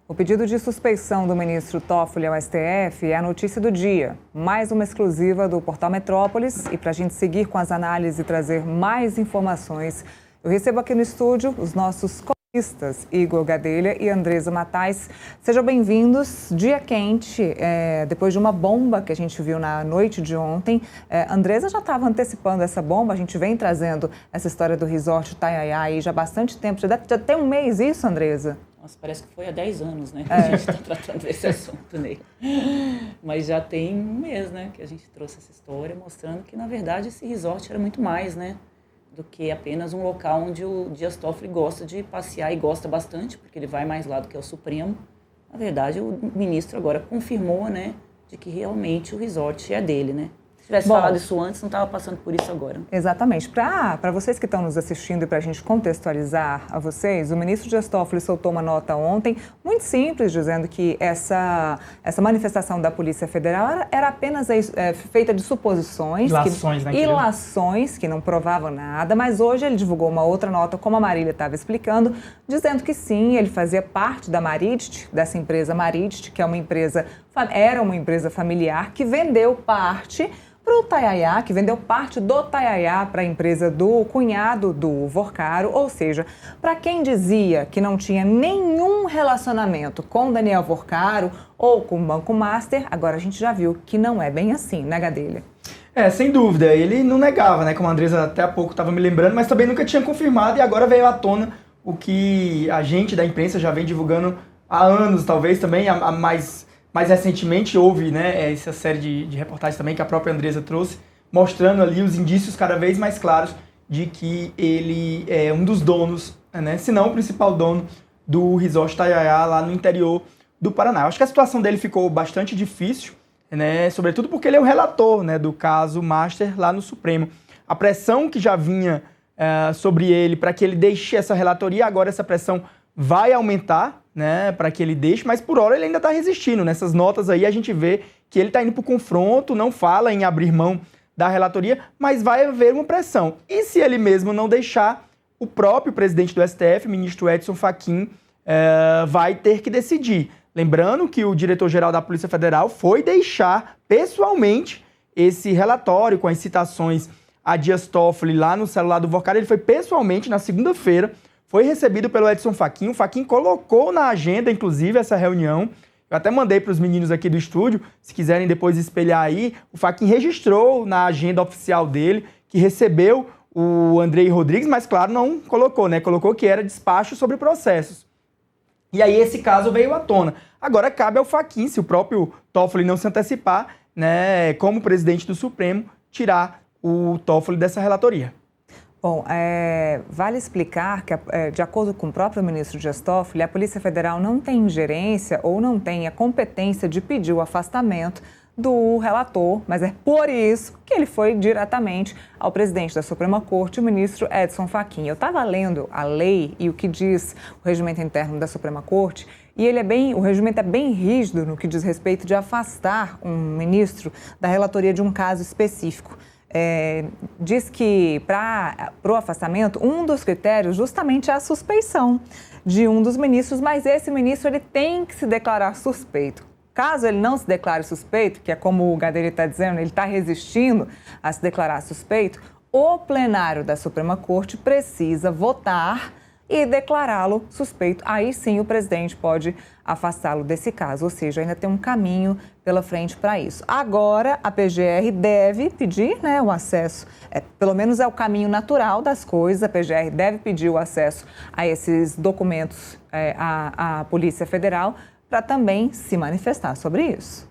O pedido de suspeição do ministro Toffoli ao STF é a notícia do dia. Mais uma exclusiva do Portal Metrópolis. E para a gente seguir com as análises e trazer mais informações, eu recebo aqui no estúdio os nossos colunistas, Igor Gadelha e Andresa Matais. Sejam bem-vindos. Dia quente, depois de uma bomba que a gente viu na noite de ontem. Andresa já estava antecipando essa bomba, a gente vem trazendo essa história do resort Itanhaém aí já há bastante tempo. Já tem um mês isso, Andresa? Nossa, parece que foi há 10 anos, né, que a gente está tratando desse assunto, né? Mas já tem um mês, né, que a gente trouxe essa história, mostrando que, na verdade, esse resort era muito mais, né, do que apenas um local onde o Dias Toffoli gosta de passear e gosta bastante, porque ele vai mais lá do que é o Supremo. Na verdade, o ministro agora confirmou, né, de que realmente o resort é dele, né? Se tivesse falado isso antes, não estava passando por isso agora. Exatamente. Para vocês que estão nos assistindo e para a gente contextualizar a vocês, o ministro Dias Toffoli soltou uma nota ontem, muito simples, dizendo que essa manifestação da Polícia Federal era apenas feita de suposições, ilações que não provavam nada, mas hoje ele divulgou uma outra nota, como a Marília estava explicando, dizendo que sim, ele fazia parte da Maridit, dessa empresa Maridit, que era uma empresa familiar que vendeu parte para o Itanhaém, que vendeu parte do Itanhaém para a empresa do cunhado do Vorcaro, ou seja, para quem dizia que não tinha nenhum relacionamento com Daniel Vorcaro ou com o Banco Master, agora a gente já viu que não é bem assim, né, Gadelha? Sem dúvida, ele não negava, né, como a Andresa até há pouco estava me lembrando, mas também nunca tinha confirmado e agora veio à tona o que a gente da imprensa já vem divulgando há anos, talvez também, mais recentemente houve, né, essa série de reportagens também que a própria Andresa trouxe, mostrando ali os indícios cada vez mais claros de que ele é um dos donos, né, se não o principal dono do Resort Itanhaém lá no interior do Paraná. Eu acho que a situação dele ficou bastante difícil, né, sobretudo porque ele é o relator, né, do caso Master lá no Supremo. A pressão que já vinha sobre ele para que ele deixe essa relatoria, agora essa pressão vai aumentar, né, para que ele deixe, mas por hora ele ainda está resistindo. Nessas notas aí a gente vê que ele está indo para o confronto, não fala em abrir mão da relatoria, mas vai haver uma pressão. E se ele mesmo não deixar, o próprio presidente do STF, ministro Edson Fachin, vai ter que decidir. Lembrando que o diretor-geral da Polícia Federal foi deixar pessoalmente esse relatório com as citações a Dias Toffoli lá no celular do Vorcaro. Ele foi pessoalmente na segunda-feira, foi recebido pelo Edson Fachin. O Fachin colocou na agenda, inclusive, essa reunião. Eu até mandei para os meninos aqui do estúdio, se quiserem depois espelhar aí. O Fachin registrou na agenda oficial dele que recebeu o Andrei Rodrigues, mas, claro, não colocou, né? Colocou que era despacho sobre processos. E aí esse caso veio à tona. Agora cabe ao Fachin, se o próprio Toffoli não se antecipar, né, como presidente do Supremo, tirar o Toffoli dessa relatoria. Bom, vale explicar que, de acordo com o próprio ministro Dias Toffoli, a Polícia Federal não tem ingerência ou não tem a competência de pedir o afastamento do relator, mas é por isso que ele foi diretamente ao presidente da Suprema Corte, o ministro Edson Fachin. Eu estava lendo a lei e o que diz o regimento interno da Suprema Corte, e o regimento é bem rígido no que diz respeito de afastar um ministro da relatoria de um caso específico. Diz que para o afastamento, um dos critérios justamente é a suspeição de um dos ministros, mas esse ministro ele tem que se declarar suspeito. Caso ele não se declare suspeito, que é como o Gadelha está dizendo, ele está resistindo a se declarar suspeito, o plenário da Suprema Corte precisa votar e declará-lo suspeito. Aí sim o presidente pode afastá-lo desse caso, ou seja, ainda tem um caminho pela frente para isso. Agora, a PGR deve pedir, né, o acesso, pelo menos é o caminho natural das coisas, a PGR deve pedir o acesso a esses documentos à Polícia Federal para também se manifestar sobre isso.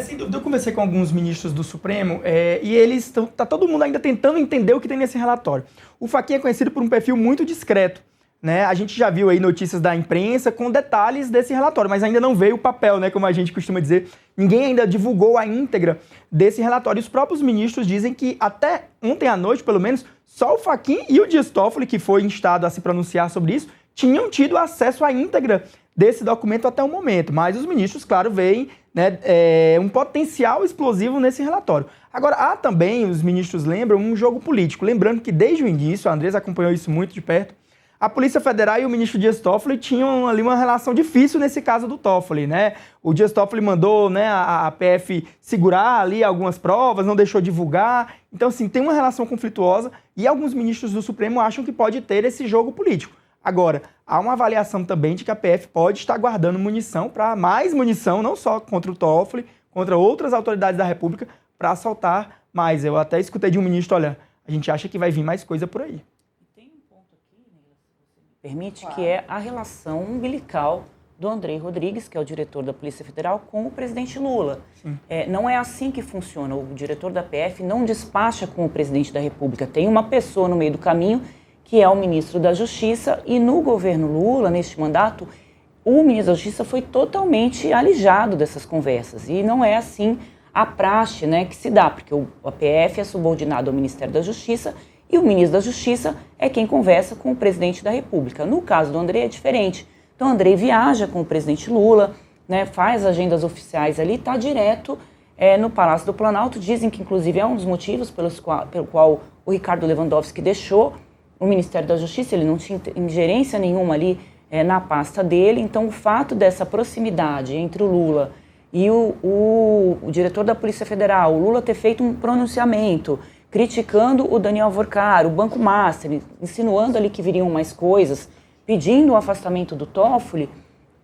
Sem dúvida, eu conversei com alguns ministros do Supremo e eles tá todo mundo ainda tentando entender o que tem nesse relatório. O Fachin é conhecido por um perfil muito discreto, né? A gente já viu aí notícias da imprensa com detalhes desse relatório, mas ainda não veio o papel, né? Como a gente costuma dizer, ninguém ainda divulgou a íntegra desse relatório. E os próprios ministros dizem que até ontem à noite, pelo menos, só o Fachin e o Dias Toffoli, que foi instado a se pronunciar sobre isso, tinham tido acesso à íntegra desse documento até o momento. Mas os ministros, claro, veem, né, um potencial explosivo nesse relatório. Agora, há também, os ministros lembram, um jogo político. Lembrando que desde o início, a Andresa acompanhou isso muito de perto, a Polícia Federal e o ministro Dias Toffoli tinham ali uma relação difícil nesse caso do Toffoli, né? O Dias Toffoli mandou, né, a PF segurar ali algumas provas, não deixou divulgar. Então, assim, tem uma relação conflituosa e alguns ministros do Supremo acham que pode ter esse jogo político. Agora, há uma avaliação também de que a PF pode estar guardando munição para mais munição, não só contra o Toffoli, contra outras autoridades da República, para assaltar mais. Eu até escutei de um ministro, olha, a gente acha que vai vir mais coisa por aí. Tem um ponto aqui, Neila, se você me permite, claro, que é a relação umbilical do Andrei Rodrigues, que é o diretor da Polícia Federal, com o presidente Lula. Não é assim que funciona. O diretor da PF não despacha com o presidente da República. Tem uma pessoa no meio do caminho, que é o ministro da Justiça, e no governo Lula, neste mandato, o ministro da Justiça foi totalmente alijado dessas conversas. E não é assim a praxe, né, que se dá, porque a PF é subordinado ao Ministério da Justiça e o ministro da Justiça é quem conversa com o presidente da República. No caso do Andrei é diferente. Então, o Andrei viaja com o presidente Lula, né, faz agendas oficiais ali, está direto no Palácio do Planalto. Dizem que, inclusive, é um dos motivos pelo qual o Ricardo Lewandowski deixou o Ministério da Justiça. Ele não tinha ingerência nenhuma ali na pasta dele. Então, o fato dessa proximidade entre o Lula e o diretor da Polícia Federal, o Lula ter feito um pronunciamento criticando o Daniel Vorcar, o Banco Master, insinuando ali que viriam mais coisas, pedindo o afastamento do Toffoli,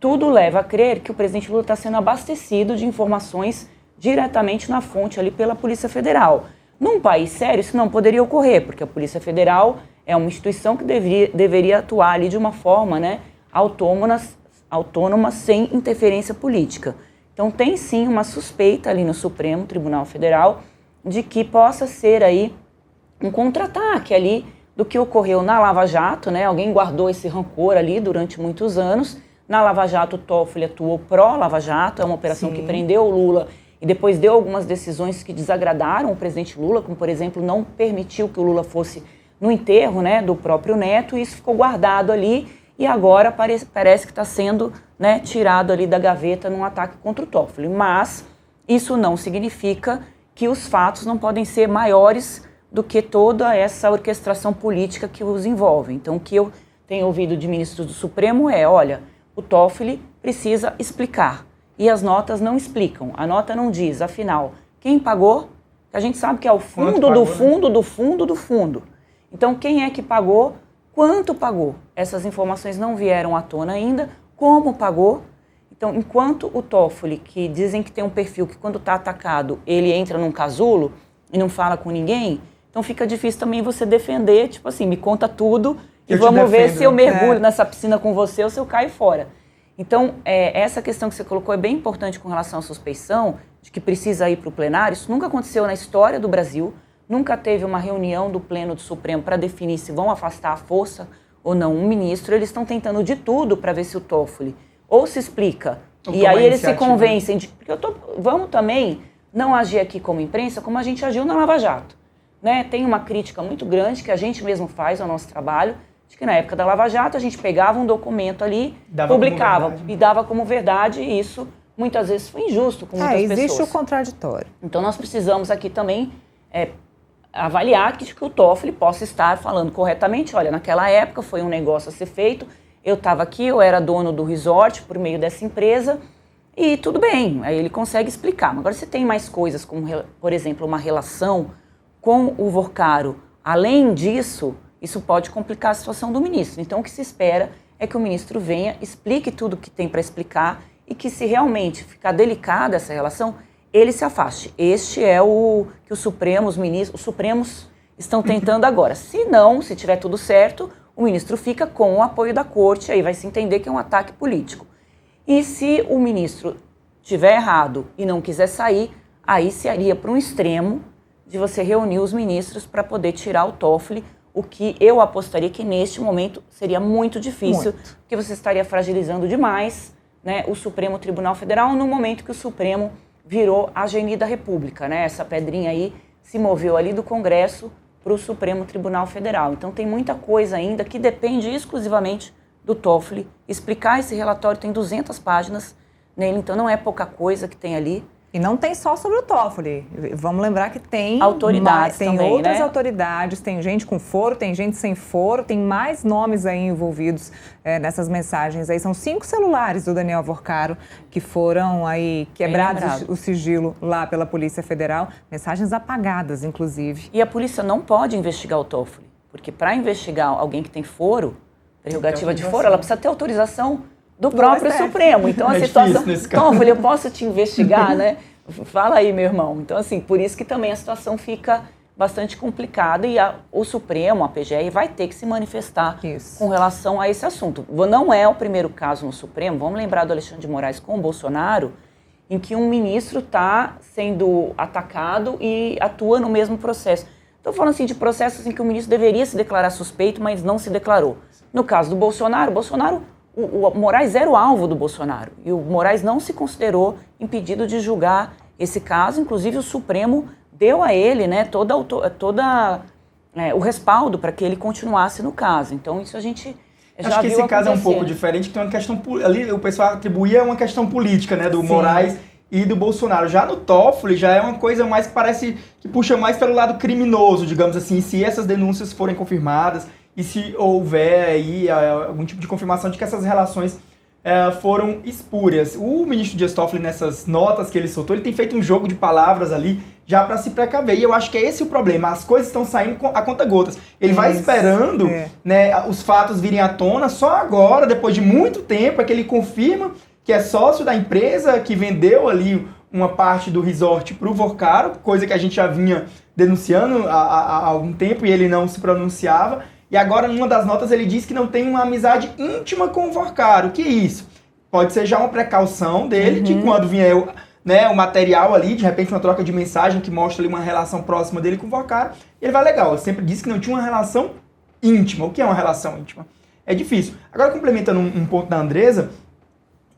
tudo leva a crer que o presidente Lula está sendo abastecido de informações diretamente na fonte ali pela Polícia Federal. Num país sério, isso não poderia ocorrer, porque a Polícia Federal é uma instituição que deveria atuar ali de uma forma, né, autônoma, sem interferência política. Então tem sim uma suspeita ali no Supremo Tribunal Federal de que possa ser aí um contra-ataque ali do que ocorreu na Lava Jato, né? Alguém guardou esse rancor ali durante muitos anos. Na Lava Jato, o Toffoli atuou pró-Lava Jato, é uma operação que prendeu o Lula e depois deu algumas decisões que desagradaram o presidente Lula, como, por exemplo, não permitiu que o Lula fosse no enterro, né, do próprio neto, e isso ficou guardado ali e agora parece que está sendo, né, tirado ali da gaveta num ataque contra o Toffoli. Mas isso não significa que os fatos não podem ser maiores do que toda essa orquestração política que os envolve. Então, o que eu tenho ouvido de ministros do Supremo é, olha, o Toffoli precisa explicar. E as notas não explicam. A nota não diz, afinal, quem pagou? A gente sabe que é o fundo do fundo, do fundo, do fundo. Então, quem é que pagou? Quanto pagou? Essas informações não vieram à tona ainda. Como pagou? Então, enquanto o Toffoli, que dizem que tem um perfil que quando está atacado, ele entra num casulo e não fala com ninguém, então fica difícil também você defender, tipo assim, me conta tudo e vamos ver se eu mergulho nessa piscina com você ou se eu caio fora. Então, essa questão que você colocou é bem importante com relação à suspeição de que precisa ir para o plenário. Isso nunca aconteceu na história do Brasil. Nunca teve uma reunião do Pleno do Supremo para definir se vão afastar à força ou não um ministro. Eles estão tentando de tudo para ver se o Toffoli ou se explica. E aí eles se convencem de... Porque vamos também não agir aqui como imprensa como a gente agiu na Lava Jato. Né? Tem uma crítica muito grande que a gente mesmo faz ao nosso trabalho, de que na época da Lava Jato a gente pegava um documento ali, publicava e dava como verdade, e isso muitas vezes foi injusto com muitas pessoas. Existe o contraditório. Então nós precisamos aqui também avaliar que o Toffoli possa estar falando corretamente, olha, naquela época foi um negócio a ser feito, eu estava aqui, eu era dono do resort por meio dessa empresa, e tudo bem, aí ele consegue explicar. Agora, se tem mais coisas, como, por exemplo, uma relação com o Vorcaro, além disso, isso pode complicar a situação do ministro. Então, o que se espera é que o ministro venha, explique tudo o que tem para explicar e que, se realmente ficar delicada essa relação, ele se afaste. Este é o que os Supremos estão tentando agora. Se não, se tiver tudo certo, o ministro fica com o apoio da corte, aí vai se entender que é um ataque político. E se o ministro tiver errado e não quiser sair, aí se iria para um extremo de você reunir os ministros para poder tirar o Toffoli, o que eu apostaria que neste momento seria muito difícil, porque você estaria fragilizando demais, né, o Supremo Tribunal Federal no momento que o Supremo virou a geni da República, né? Essa pedrinha aí se moveu ali do Congresso para o Supremo Tribunal Federal. Então tem muita coisa ainda que depende exclusivamente do Toffoli explicar. Esse relatório tem 200 páginas nele, então não é pouca coisa que tem ali. E não tem só sobre o Toffoli. Vamos lembrar que tem autoridades tem também, outras né? autoridades, tem gente com foro, tem gente sem foro, tem mais nomes aí envolvidos nessas mensagens. Aí são 5 celulares do Daniel Vorcaro que foram aí quebrados o sigilo lá pela Polícia Federal. Mensagens apagadas, inclusive. E a polícia não pode investigar o Toffoli, porque para investigar alguém que tem foro, prerrogativa de foro, ela precisa ter autorização do próprio Supremo. Então, a situação... Toffoli, eu posso te investigar, né? Fala aí, meu irmão. Então, assim, por isso que também a situação fica bastante complicada e o Supremo, a PGR, vai ter que se manifestar com relação a esse assunto. Não é o primeiro caso no Supremo, vamos lembrar do Alexandre de Moraes com o Bolsonaro, em que um ministro está sendo atacado e atua no mesmo processo. Estou falando assim de processos em que o ministro deveria se declarar suspeito, mas não se declarou. No caso do Bolsonaro, o Moraes era o alvo do Bolsonaro e o Moraes não se considerou impedido de julgar esse caso. Inclusive, o Supremo deu a ele, né, o respaldo para que ele continuasse no caso. Então, isso a gente já acho que viu esse caso é um pouco acontecer. diferente, que tem uma questão... Ali o pessoal atribuía uma questão política, né, do Moraes e do Bolsonaro. Já no Toffoli, já é uma coisa mais que parece que puxa mais pelo lado criminoso, digamos assim, se essas denúncias forem confirmadas e se houver aí algum tipo de confirmação de que essas relações foram espúrias. O ministro Dias Toffoli, nessas notas que ele soltou, ele tem feito um jogo de palavras ali já para se precaver. E eu acho que é esse o problema. As coisas estão saindo a conta-gotas. Ele vai esperando né, os fatos virem à tona. Só agora, depois de muito tempo, é que ele confirma que é sócio da empresa que vendeu ali uma parte do resort para o Vorcaro, coisa que a gente já vinha denunciando há algum tempo e ele não se pronunciava. E agora, numa das notas, ele diz que não tem uma amizade íntima com o Vorcaro. O que é isso? Pode ser já uma precaução dele, de quando vier o material ali, de repente uma troca de mensagem que mostra ali uma relação próxima dele com o Vorcaro, ele vai legal. Ele sempre disse que não tinha uma relação íntima. O que é uma relação íntima? É difícil. Agora, complementando um ponto da Andresa,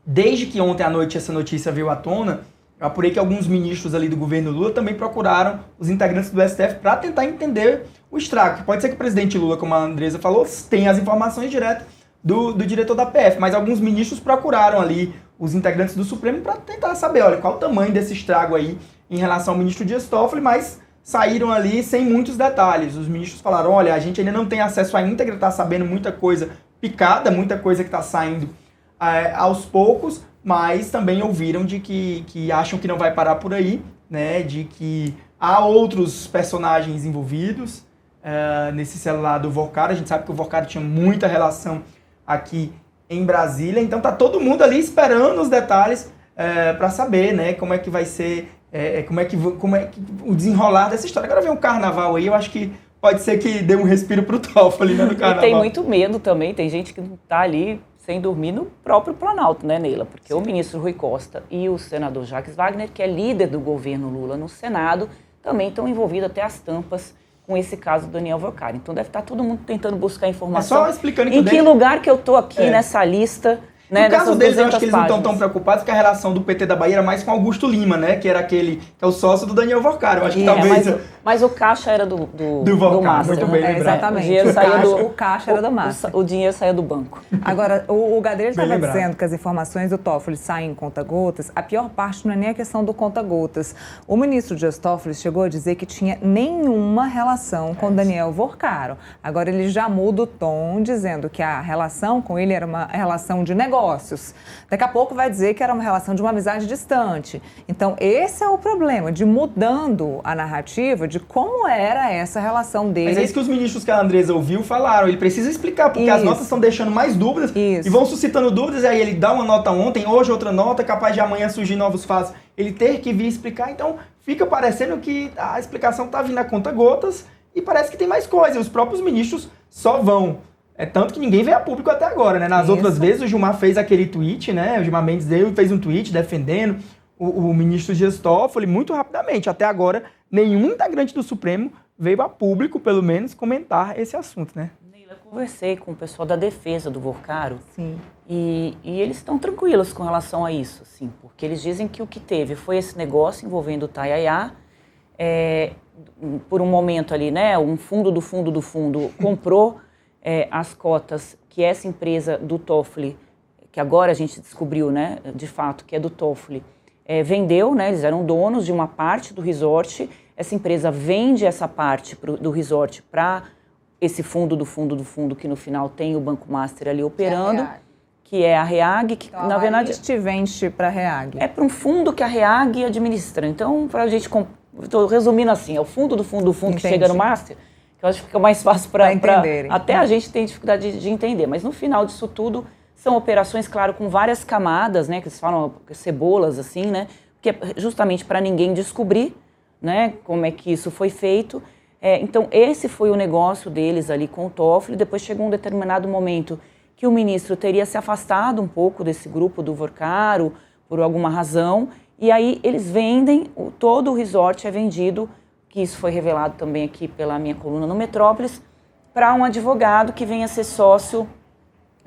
desde que ontem à noite essa notícia veio à tona, eu apurei que alguns ministros ali do governo Lula também procuraram os integrantes do STF para tentar entender o estrago. Pode ser que o presidente Lula, como a Andresa falou, tenha as informações diretas do diretor da PF, mas alguns ministros procuraram ali os integrantes do Supremo para tentar saber, olha, qual o tamanho desse estrago aí em relação ao ministro Dias Toffoli, mas saíram ali sem muitos detalhes. Os ministros falaram, olha, a gente ainda não tem acesso à íntegra, está sabendo muita coisa picada, muita coisa que está saindo aos poucos, mas também ouviram de que acham que não vai parar por aí, né, de que há outros personagens envolvidos nesse celular do Vorcaro. A gente sabe que o Vorcaro tinha muita relação aqui em Brasília, então tá todo mundo ali esperando os detalhes para saber, né, como é que vai ser, como é que o desenrolar dessa história. Agora vem um carnaval aí, eu acho que pode ser que dê um respiro pro Toffoli, né, no carnaval. E tem muito medo também, tem gente que tá ali sem dormir no próprio Planalto, né, Neila? Porque o ministro Rui Costa e o senador Jacques Wagner, que é líder do governo Lula no Senado, também estão envolvidos até as tampas com esse caso do Daniel Vorcaro. Então deve estar todo mundo tentando buscar informação. Só explicando em que lugar que eu tô aqui nessa lista, né? No caso deles, eu acho que eles não páginas. estão tão preocupados, porque a relação do PT da Bahia era mais com Augusto Lima, né? Que era aquele que é o sócio do Daniel Vorcaro. Eu acho que talvez... Mas o caixa era do Vorcaro, Master, muito bem lembrado. Exatamente. O dinheiro saía o caixa era do Master. O dinheiro saía do banco. Agora, o Gadelha estava dizendo que as informações do Toffoli saem em conta-gotas. A pior parte não é nem a questão do conta-gotas. O ministro Dias Toffoli chegou a dizer que tinha nenhuma relação com Daniel Vorcaro. Agora ele já muda o tom, dizendo que a relação com ele era uma relação de negócios. Daqui a pouco vai dizer que era uma relação de uma amizade distante. Então, esse é o problema, de mudando a narrativa de como era essa relação dele. Mas é isso que os ministros que a Andresa ouviu falaram. Ele precisa explicar, porque as notas estão deixando mais dúvidas e vão suscitando dúvidas. E aí ele dá uma nota ontem, hoje outra nota, capaz de amanhã surgir novos fatos. Ele ter que vir explicar. Então, fica parecendo que a explicação está vindo a conta-gotas e parece que tem mais coisa. Os próprios ministros só vão. É tanto que ninguém veio a público até agora, né? Nas outras vezes, o Gilmar fez aquele tweet, né? O Gilmar Mendes fez um tweet defendendo o ministro Dias Toffoli muito rapidamente. Até agora, nenhum integrante do Supremo veio a público, pelo menos, comentar esse assunto, né? Eu conversei com o pessoal da defesa do Vorcaro. Sim. E eles estão tranquilos com relação a isso, assim, porque eles dizem que o que teve foi esse negócio envolvendo o Tayaya. Por um momento ali, né? Um fundo do fundo comprou as cotas que essa empresa do Toffoli, que agora a gente descobriu, né, de fato, que é do Toffoli, vendeu, né, eles eram donos de uma parte do resort, essa empresa vende essa parte do resort para esse fundo do fundo, que no final tem o Banco Master ali operando, que é a REAG, que então, na verdade... te vende para a REAG. É para um fundo que a REAG administra. Então, para a gente... Estou resumindo assim, é o fundo que chega no Master, que eu acho que fica mais fácil para entenderem. Até a gente tem dificuldade de entender, mas no final disso tudo, são operações, claro, com várias camadas, né, que eles falam cebolas, assim, né, que é justamente para ninguém descobrir, né, como é que isso foi feito. Então, esse foi o negócio deles ali com o Toffoli. Depois chegou um determinado momento que o ministro teria se afastado um pouco desse grupo do Vorcaro, por alguma razão, e aí eles vendem, todo o resort é vendido, que isso foi revelado também aqui pela minha coluna no Metrópolis, para um advogado que venha ser sócio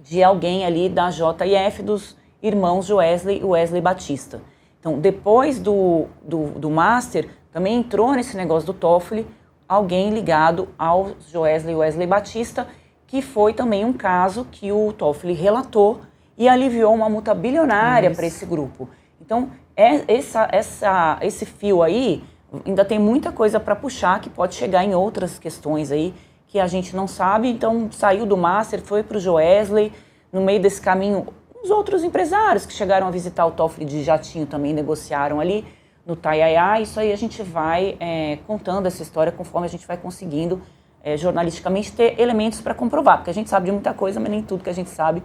de alguém ali da JF, dos irmãos Wesley e Wesley Batista. Então, depois do Master, também entrou nesse negócio do Toffoli alguém ligado ao Wesley e Wesley Batista, que foi também um caso que o Toffoli relatou e aliviou uma multa bilionária para esse grupo. Então, esse fio aí ainda tem muita coisa para puxar, que pode chegar em outras questões aí que a gente não sabe. Então, saiu do Master, foi para o Wesley. No meio desse caminho, os outros empresários que chegaram a visitar o Toffoli de jatinho também negociaram ali no Taiaiá. Isso aí a gente vai contando essa história conforme a gente vai conseguindo jornalisticamente ter elementos para comprovar, porque a gente sabe de muita coisa, mas nem tudo que a gente sabe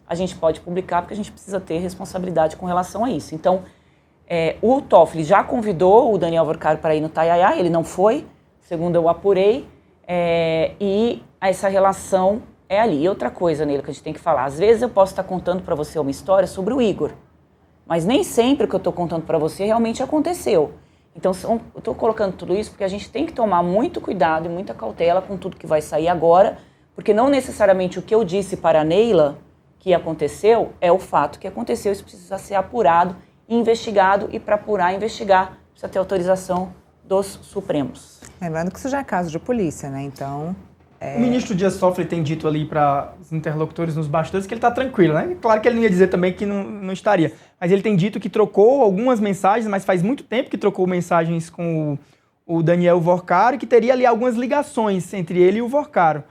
a gente pode publicar, porque a gente precisa ter responsabilidade com relação a isso. Então, o Toffoli já convidou o Daniel Vorcaro para ir no Taiaiá, ele não foi, segundo eu apurei, e essa relação é ali. E outra coisa, Neila, que a gente tem que falar, às vezes eu posso estar contando para você uma história sobre o Igor, mas nem sempre o que eu estou contando para você realmente aconteceu. Então, eu estou colocando tudo isso porque a gente tem que tomar muito cuidado e muita cautela com tudo que vai sair agora, porque não necessariamente o que eu disse para a Neila que aconteceu é o fato que aconteceu. Isso precisa ser apurado, investigado, e para apurar e investigar precisa ter autorização dos Supremos. Lembrando que isso já é caso de polícia, né? Então... O ministro Dias Toffoli tem dito ali para os interlocutores nos bastidores que ele está tranquilo, né? Claro que ele não ia dizer também que não estaria, mas ele tem dito que trocou algumas mensagens, mas faz muito tempo que trocou mensagens com o Daniel Vorcaro, e que teria ali algumas ligações entre ele e o Vorcaro.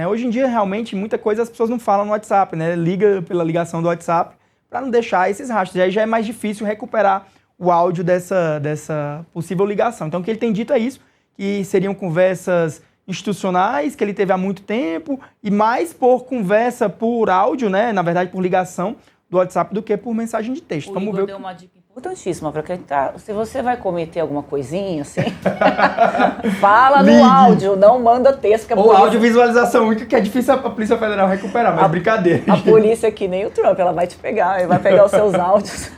Hoje em dia, realmente, muita coisa as pessoas não falam no WhatsApp, né? Liga pela ligação do WhatsApp para não deixar esses rastros. E aí já é mais difícil recuperar o áudio dessa possível ligação. Então, o que ele tem dito é isso, que seriam conversas institucionais que ele teve há muito tempo, e mais por conversa por áudio, né? Na verdade, por ligação do WhatsApp, do que por mensagem de texto. O Igor deu uma dica importantíssima para quem tá. Se você vai cometer alguma coisinha assim, fala no áudio, não manda texto. Ou audiovisualização única, que é difícil a Polícia Federal recuperar, mas brincadeira. A polícia é que nem o Trump, ela vai te pegar, vai pegar os seus áudios.